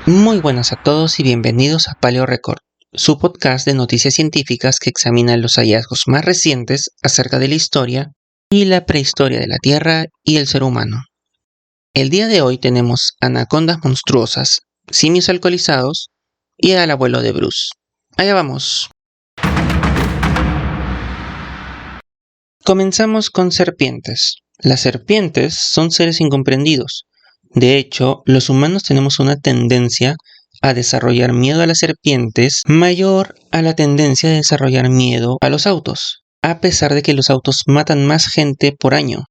Muy buenas a todos y bienvenidos a Paleo Record, su podcast de noticias científicas que examina los hallazgos más recientes acerca de la historia y la prehistoria de la Tierra y el ser humano. El día de hoy tenemos anacondas monstruosas, simios alcoholizados y al abuelo de Bruce. Allá vamos. Comenzamos con serpientes. Las serpientes son seres incomprendidos. De hecho, los humanos tenemos una tendencia a desarrollar miedo a las serpientes mayor a la tendencia de desarrollar miedo a los autos, a pesar de que los autos matan más gente por año.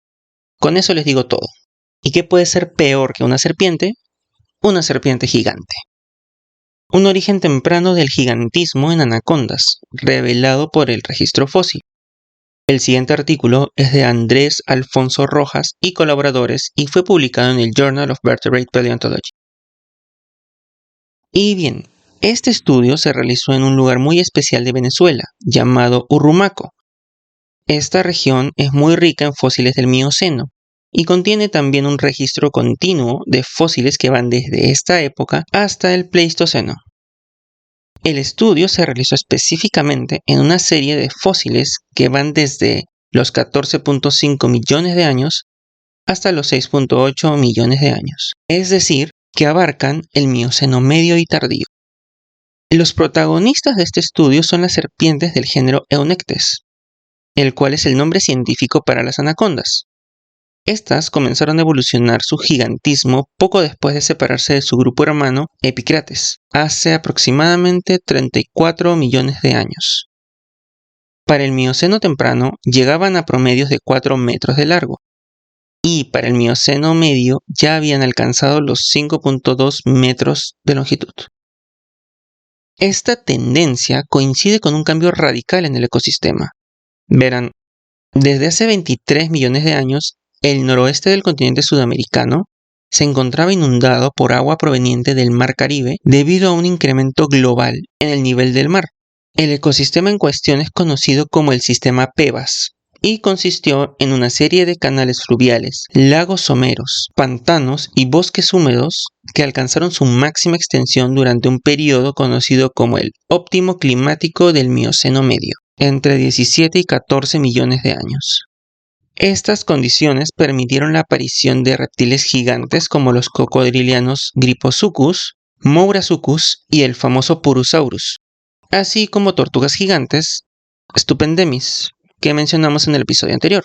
Con eso les digo todo. ¿Y qué puede ser peor que una serpiente? Una serpiente gigante. Un origen temprano del gigantismo en anacondas, revelado por el registro fósil. El siguiente artículo es de Andrés Alfonso Rojas y colaboradores y fue publicado en el Journal of Vertebrate Paleontology. Y bien, este estudio se realizó en un lugar muy especial de Venezuela, llamado Urrumaco. Esta región es muy rica en fósiles del Mioceno y contiene también un registro continuo de fósiles que van desde esta época hasta el Pleistoceno. El estudio se realizó específicamente en una serie de fósiles que van desde los 14.5 millones de años hasta los 6.8 millones de años, es decir, que abarcan el Mioceno medio y tardío. Los protagonistas de este estudio son las serpientes del género Eunectes, el cual es el nombre científico para las anacondas. Estas comenzaron a evolucionar su gigantismo poco después de separarse de su grupo hermano Epicrates, hace aproximadamente 34 millones de años. Para el Mioceno temprano llegaban a promedios de 4 metros de largo, y para el Mioceno medio ya habían alcanzado los 5.2 metros de longitud. Esta tendencia coincide con un cambio radical en el ecosistema. Verán, desde hace 23 millones de años, el noroeste del continente sudamericano se encontraba inundado por agua proveniente del Mar Caribe debido a un incremento global en el nivel del mar. El ecosistema en cuestión es conocido como el sistema Pebas y consistió en una serie de canales fluviales, lagos someros, pantanos y bosques húmedos que alcanzaron su máxima extensión durante un periodo conocido como el óptimo climático del Mioceno medio, entre 17 y 14 millones de años. Estas condiciones permitieron la aparición de reptiles gigantes como los cocodrilianos Gryposuchus, Mourasuchus y el famoso Purusaurus, así como tortugas gigantes, Stupendemis, que mencionamos en el episodio anterior.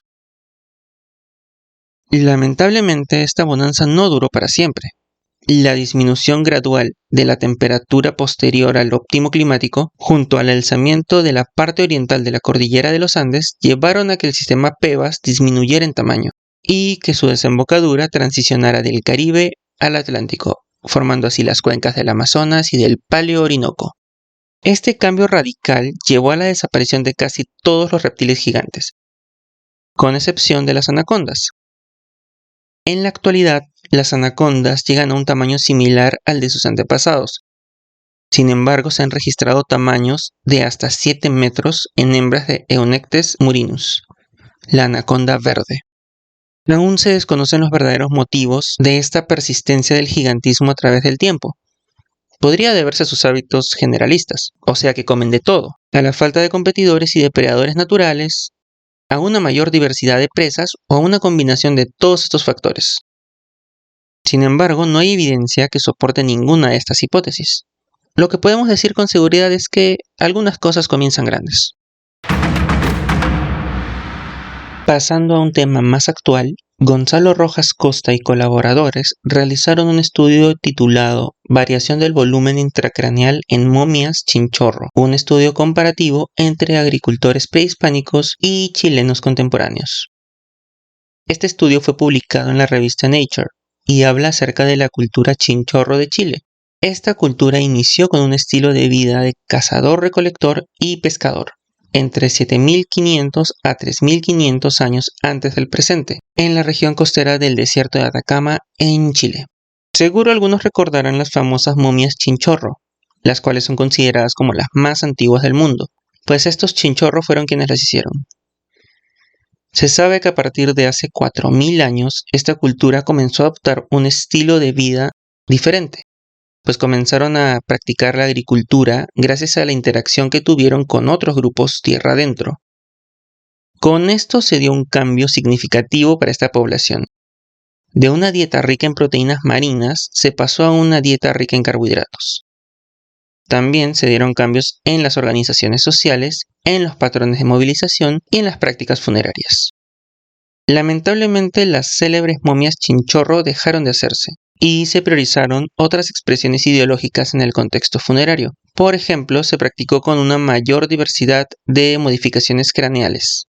Lamentablemente, esta bonanza no duró para siempre. La disminución gradual de la temperatura posterior al óptimo climático, junto al alzamiento de la parte oriental de la cordillera de los Andes, llevaron a que el sistema Pebas disminuyera en tamaño y que su desembocadura transicionara del Caribe al Atlántico, formando así las cuencas del Amazonas y del Paleorinoco. Este cambio radical llevó a la desaparición de casi todos los reptiles gigantes, con excepción de las anacondas. En la actualidad, las anacondas llegan a un tamaño similar al de sus antepasados. Sin embargo, se han registrado tamaños de hasta 7 metros en hembras de Eunectes murinus, la anaconda verde. Aún se desconocen los verdaderos motivos de esta persistencia del gigantismo a través del tiempo. Podría deberse a sus hábitos generalistas, o sea que comen de todo, a la falta de competidores y depredadores naturales, a una mayor diversidad de presas o a una combinación de todos estos factores. Sin embargo, no hay evidencia que soporte ninguna de estas hipótesis. Lo que podemos decir con seguridad es que algunas cosas comienzan grandes. Pasando a un tema más actual, Gonzalo Rojas Costa y colaboradores realizaron un estudio titulado Variación del volumen intracraneal en momias chinchorro, un estudio comparativo entre agricultores prehispánicos y chilenos contemporáneos. Este estudio fue publicado en la revista Nature y habla acerca de la cultura chinchorro de Chile. Esta cultura inició con un estilo de vida de cazador-recolector y pescador, entre 7.500 a 3.500 años antes del presente, en la región costera del desierto de Atacama, en Chile. Seguro algunos recordarán las famosas momias chinchorro, las cuales son consideradas como las más antiguas del mundo. Pues estos chinchorros fueron quienes las hicieron. Se sabe que a partir de hace 4000 años, esta cultura comenzó a adoptar un estilo de vida diferente, pues comenzaron a practicar la agricultura gracias a la interacción que tuvieron con otros grupos tierra adentro. Con esto se dio un cambio significativo para esta población. De una dieta rica en proteínas marinas se pasó a una dieta rica en carbohidratos. También se dieron cambios en las organizaciones sociales, en los patrones de movilización y en las prácticas funerarias. Lamentablemente, las célebres momias chinchorro dejaron de hacerse y se priorizaron otras expresiones ideológicas en el contexto funerario. Por ejemplo, se practicó con una mayor diversidad de modificaciones craneales.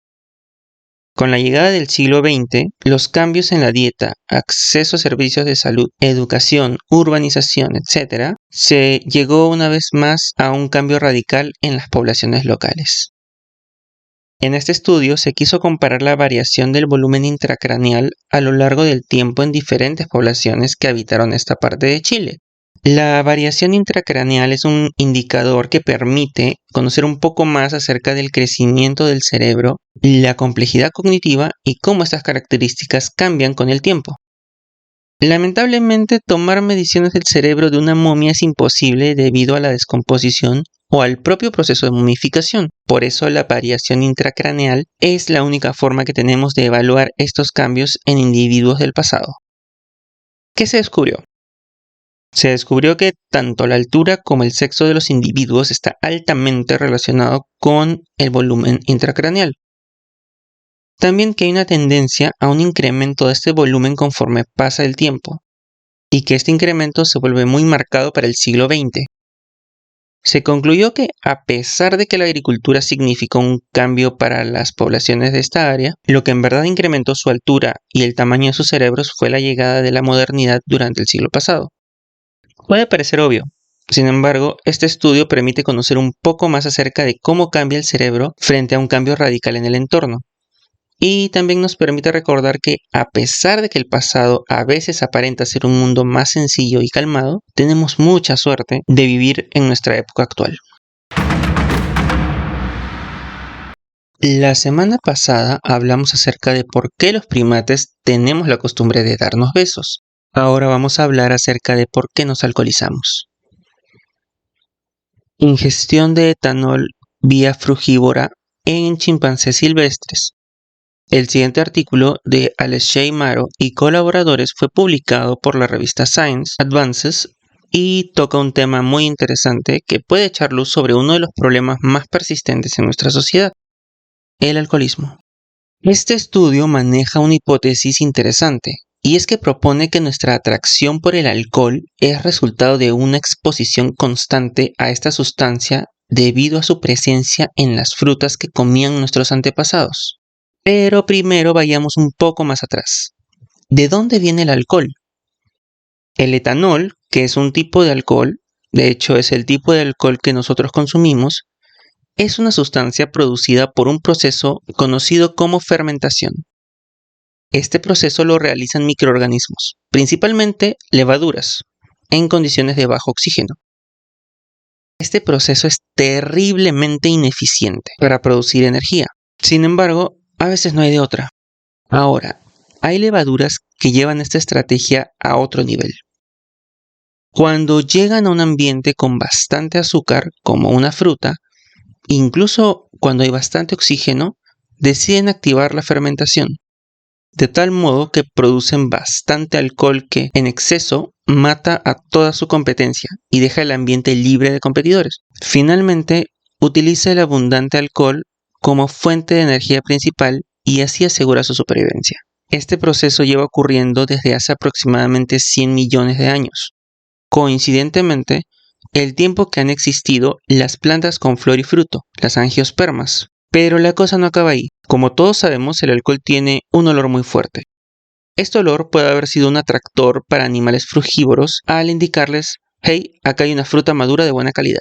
Con la llegada del siglo XX, los cambios en la dieta, acceso a servicios de salud, educación, urbanización, etc., se llegó una vez más a un cambio radical en las poblaciones locales. En este estudio se quiso comparar la variación del volumen intracraneal a lo largo del tiempo en diferentes poblaciones que habitaron esta parte de Chile. La variación intracraneal es un indicador que permite conocer un poco más acerca del crecimiento del cerebro, la complejidad cognitiva y cómo estas características cambian con el tiempo. Lamentablemente, tomar mediciones del cerebro de una momia es imposible debido a la descomposición o al propio proceso de momificación. Por eso la variación intracraneal es la única forma que tenemos de evaluar estos cambios en individuos del pasado. ¿Qué se descubrió? Se descubrió que tanto la altura como el sexo de los individuos está altamente relacionado con el volumen intracraneal. También que hay una tendencia a un incremento de este volumen conforme pasa el tiempo, y que este incremento se vuelve muy marcado para el siglo XX. Se concluyó que, a pesar de que la agricultura significó un cambio para las poblaciones de esta área, lo que en verdad incrementó su altura y el tamaño de sus cerebros fue la llegada de la modernidad durante el siglo pasado. Puede parecer obvio, sin embargo, este estudio permite conocer un poco más acerca de cómo cambia el cerebro frente a un cambio radical en el entorno. Y también nos permite recordar que, a pesar de que el pasado a veces aparenta ser un mundo más sencillo y calmado, tenemos mucha suerte de vivir en nuestra época actual. La semana pasada hablamos acerca de por qué los primates tenemos la costumbre de darnos besos. Ahora vamos a hablar acerca de por qué nos alcoholizamos. Ingestión de etanol vía frugívora en chimpancés silvestres. El siguiente artículo de Alexei Maro y colaboradores fue publicado por la revista Science Advances y toca un tema muy interesante que puede echar luz sobre uno de los problemas más persistentes en nuestra sociedad, el alcoholismo. Este estudio maneja una hipótesis interesante, y es que propone que nuestra atracción por el alcohol es resultado de una exposición constante a esta sustancia debido a su presencia en las frutas que comían nuestros antepasados. Pero primero vayamos un poco más atrás. ¿De dónde viene el alcohol? El etanol, que es un tipo de alcohol, de hecho es el tipo de alcohol que nosotros consumimos, es una sustancia producida por un proceso conocido como fermentación. Este proceso lo realizan microorganismos, principalmente levaduras, en condiciones de bajo oxígeno. Este proceso es terriblemente ineficiente para producir energía. Sin embargo, a veces no hay de otra. Ahora, hay levaduras que llevan esta estrategia a otro nivel. Cuando llegan a un ambiente con bastante azúcar, como una fruta, incluso cuando hay bastante oxígeno, deciden activar la fermentación, de tal modo que producen bastante alcohol que, en exceso, mata a toda su competencia y deja el ambiente libre de competidores. Finalmente, utiliza el abundante alcohol como fuente de energía principal y así asegura su supervivencia. Este proceso lleva ocurriendo desde hace aproximadamente 100 millones de años. Coincidentemente, el tiempo que han existido las plantas con flor y fruto, las angiospermas. Pero la cosa no acaba ahí. Como todos sabemos, el alcohol tiene un olor muy fuerte. Este olor puede haber sido un atractor para animales frugívoros al indicarles, hey, acá hay una fruta madura de buena calidad.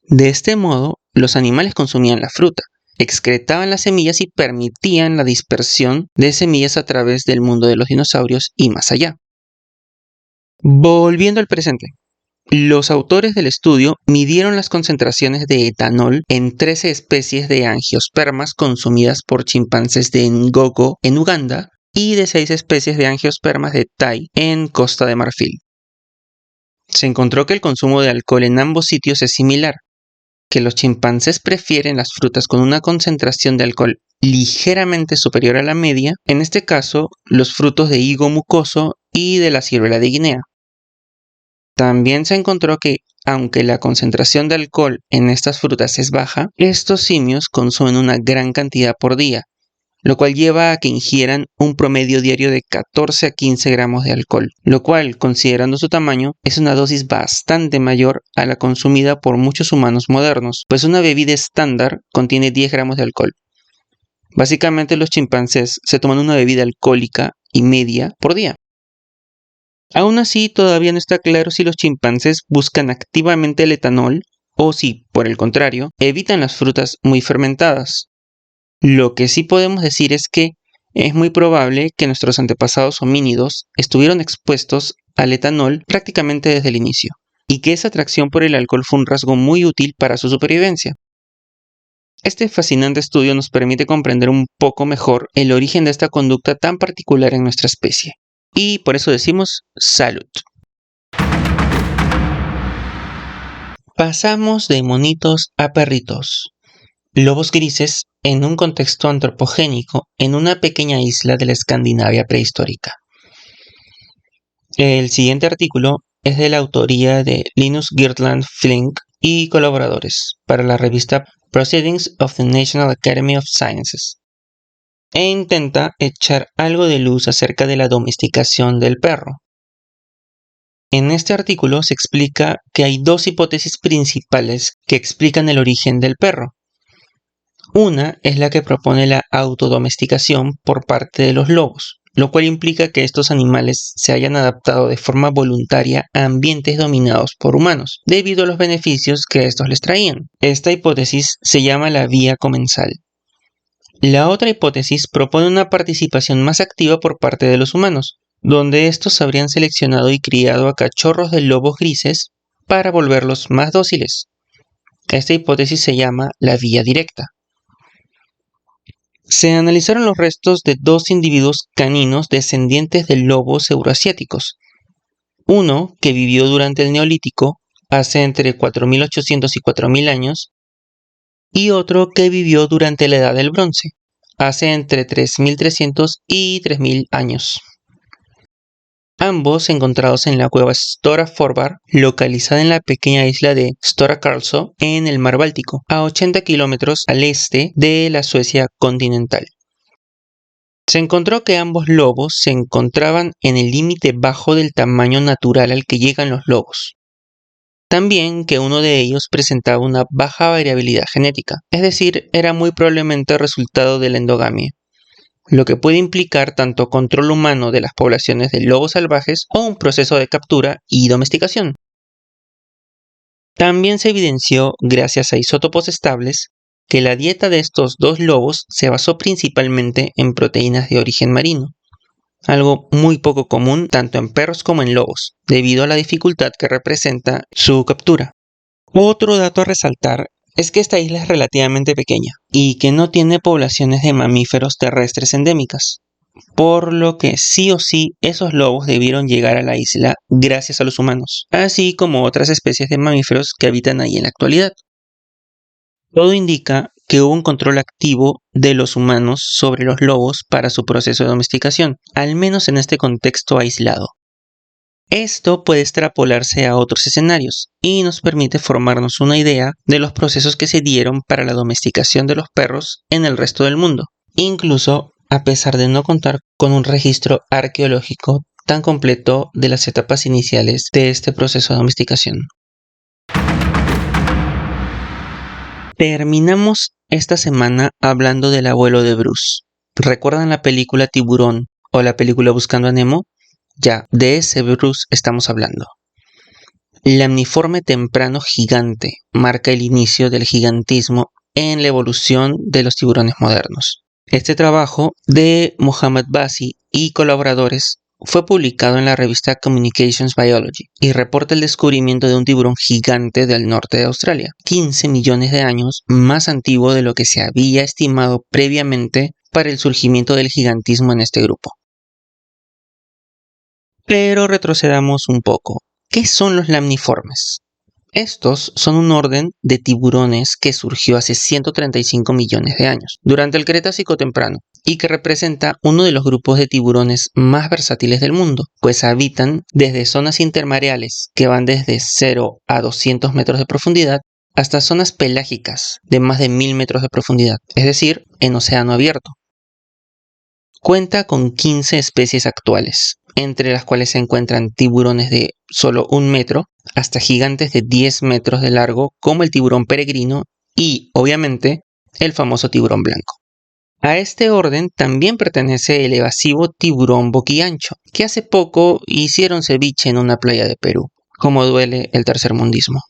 De este modo, los animales consumían la fruta, excretaban las semillas y permitían la dispersión de semillas a través del mundo de los dinosaurios y más allá. Volviendo al presente, Los autores del estudio midieron las concentraciones de etanol en 13 especies de angiospermas consumidas por chimpancés de Ngogo en Uganda y de 6 especies de angiospermas de Tai en Costa de Marfil. Se encontró que el consumo de alcohol en ambos sitios es similar, que los chimpancés prefieren las frutas con una concentración de alcohol ligeramente superior a la media, en este caso los frutos de higo mucoso y de la ciruela de Guinea. También se encontró que, aunque la concentración de alcohol en estas frutas es baja, estos simios consumen una gran cantidad por día, lo cual lleva a que ingieran un promedio diario de 14 a 15 gramos de alcohol, lo cual, considerando su tamaño, es una dosis bastante mayor a la consumida por muchos humanos modernos, pues una bebida estándar contiene 10 gramos de alcohol. Básicamente los chimpancés se toman una bebida alcohólica y media por día. Aún así, todavía no está claro si los chimpancés buscan activamente el etanol o si, por el contrario, evitan las frutas muy fermentadas. Lo que sí podemos decir es que es muy probable que nuestros antepasados homínidos estuvieron expuestos al etanol prácticamente desde el inicio, y que esa atracción por el alcohol fue un rasgo muy útil para su supervivencia. Este fascinante estudio nos permite comprender un poco mejor el origen de esta conducta tan particular en nuestra especie. Y por eso decimos salud. Pasamos de monitos a perritos. Lobos grises en un contexto antropogénico en una pequeña isla de la Escandinavia prehistórica. El siguiente artículo es de la autoría de Linus Girtland Flink y colaboradores para la revista Proceedings of the National Academy of Sciences, e intenta echar algo de luz acerca de la domesticación del perro. En este artículo se explica que hay dos hipótesis principales que explican el origen del perro. Una es la que propone la autodomesticación por parte de los lobos, lo cual implica que estos animales se hayan adaptado de forma voluntaria a ambientes dominados por humanos, debido a los beneficios que estos les traían. Esta hipótesis se llama la vía comensal. La otra hipótesis propone una participación más activa por parte de los humanos, donde estos habrían seleccionado y criado a cachorros de lobos grises para volverlos más dóciles. Esta hipótesis se llama la vía directa. Se analizaron los restos de dos individuos caninos descendientes de lobos euroasiáticos. Uno que vivió durante el Neolítico, hace entre 4.800 y 4.000 años, y otro que vivió durante la Edad del Bronce, hace entre 3.300 y 3.000 años. Ambos encontrados en la cueva Stora Forbar, localizada en la pequeña isla de Stora Karlsö en el mar Báltico, a 80 kilómetros al este de la Suecia continental. Se encontró que ambos lobos se encontraban en el límite bajo del tamaño natural al que llegan los lobos. También que uno de ellos presentaba una baja variabilidad genética, es decir, era muy probablemente resultado de la endogamia, lo que puede implicar tanto control humano de las poblaciones de lobos salvajes o un proceso de captura y domesticación. También se evidenció, gracias a isótopos estables, que la dieta de estos dos lobos se basó principalmente en proteínas de origen marino, algo muy poco común tanto en perros como en lobos, debido a la dificultad que representa su captura. Otro dato a resaltar es que esta isla es relativamente pequeña y que no tiene poblaciones de mamíferos terrestres endémicas, por lo que sí o sí esos lobos debieron llegar a la isla gracias a los humanos, así como otras especies de mamíferos que habitan ahí en la actualidad. Todo indica que hubo un control activo de los humanos sobre los lobos para su proceso de domesticación, al menos en este contexto aislado. Esto puede extrapolarse a otros escenarios y nos permite formarnos una idea de los procesos que se dieron para la domesticación de los perros en el resto del mundo, incluso a pesar de no contar con un registro arqueológico tan completo de las etapas iniciales de este proceso de domesticación. Terminamos esta semana hablando del abuelo de Bruce. ¿Recuerdan la película Tiburón o la película Buscando a Nemo? Ya, de ese Bruce estamos hablando. El lamniforme temprano gigante marca el inicio del gigantismo en la evolución de los tiburones modernos. Este trabajo de Mohamed Bassi y colaboradores fue publicado en la revista Communications Biology y reporta el descubrimiento de un tiburón gigante del norte de Australia, 15 millones de años más antiguo de lo que se había estimado previamente para el surgimiento del gigantismo en este grupo. Pero retrocedamos un poco. ¿Qué son los lamniformes? Estos son un orden de tiburones que surgió hace 135 millones de años, durante el Cretácico temprano, y que representa uno de los grupos de tiburones más versátiles del mundo, pues habitan desde zonas intermareales que van desde 0 a 200 metros de profundidad hasta zonas pelágicas de más de 1000 metros de profundidad, es decir, en océano abierto. Cuenta con 15 especies actuales, entre las cuales se encuentran tiburones de solo 1 metro hasta gigantes de 10 metros de largo como el tiburón peregrino y, obviamente, el famoso tiburón blanco. A este orden también pertenece el evasivo tiburón boquiancho, que hace poco hicieron ceviche en una playa de Perú. Como duele el tercermundismo.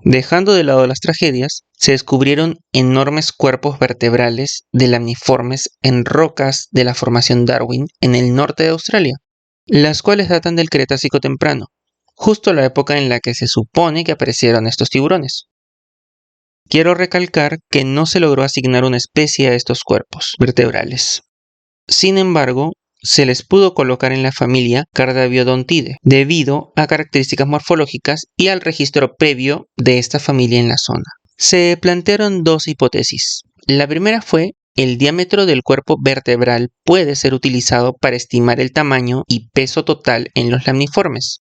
Dejando de lado las tragedias, se descubrieron enormes cuerpos vertebrales de lamniformes en rocas de la formación Darwin en el norte de Australia, las cuales datan del Cretácico temprano, justo la época en la que se supone que aparecieron estos tiburones. Quiero recalcar que no se logró asignar una especie a estos cuerpos vertebrales. Sin embargo, se les pudo colocar en la familia Cardaviodontidae debido a características morfológicas y al registro previo de esta familia en la zona. Se plantearon dos hipótesis. La primera fue: el diámetro del cuerpo vertebral puede ser utilizado para estimar el tamaño y peso total en los lamniformes.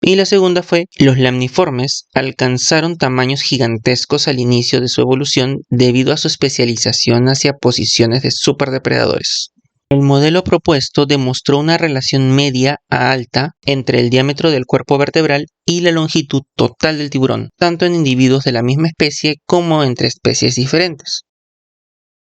Y la segunda fue: los lamniformes alcanzaron tamaños gigantescos al inicio de su evolución debido a su especialización hacia posiciones de superdepredadores. El modelo propuesto demostró una relación media a alta entre el diámetro del cuerpo vertebral y la longitud total del tiburón, tanto en individuos de la misma especie como entre especies diferentes.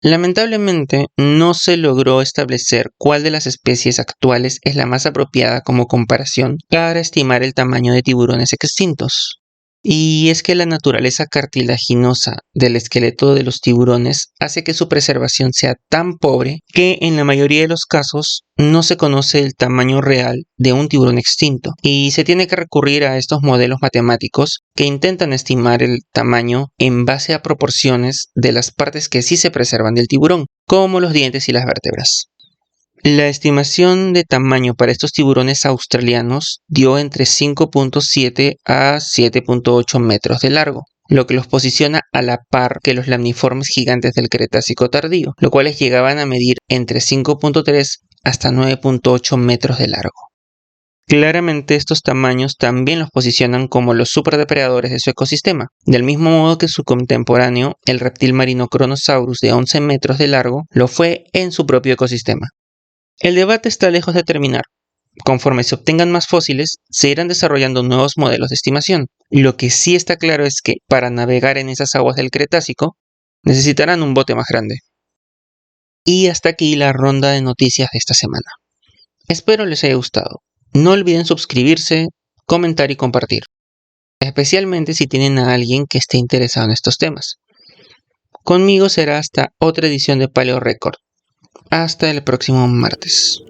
Lamentablemente, no se logró establecer cuál de las especies actuales es la más apropiada como comparación para estimar el tamaño de tiburones extintos. Y es que la naturaleza cartilaginosa del esqueleto de los tiburones hace que su preservación sea tan pobre que en la mayoría de los casos no se conoce el tamaño real de un tiburón extinto y se tiene que recurrir a estos modelos matemáticos que intentan estimar el tamaño en base a proporciones de las partes que sí se preservan del tiburón, como los dientes y las vértebras. La estimación de tamaño para estos tiburones australianos dio entre 5.7 a 7.8 metros de largo, lo que los posiciona a la par que los lamniformes gigantes del Cretácico tardío, los cuales llegaban a medir entre 5.3 hasta 9.8 metros de largo. Claramente estos tamaños también los posicionan como los superdepredadores de su ecosistema, del mismo modo que su contemporáneo, el reptil marino Kronosaurus de 11 metros de largo, lo fue en su propio ecosistema. El debate está lejos de terminar. Conforme se obtengan más fósiles, se irán desarrollando nuevos modelos de estimación. Lo que sí está claro es que, para navegar en esas aguas del Cretácico, necesitarán un bote más grande. Y hasta aquí la ronda de noticias de esta semana. Espero les haya gustado. No olviden suscribirse, comentar y compartir, especialmente si tienen a alguien que esté interesado en estos temas. Conmigo será hasta otra edición de Paleo Record. Hasta el próximo martes.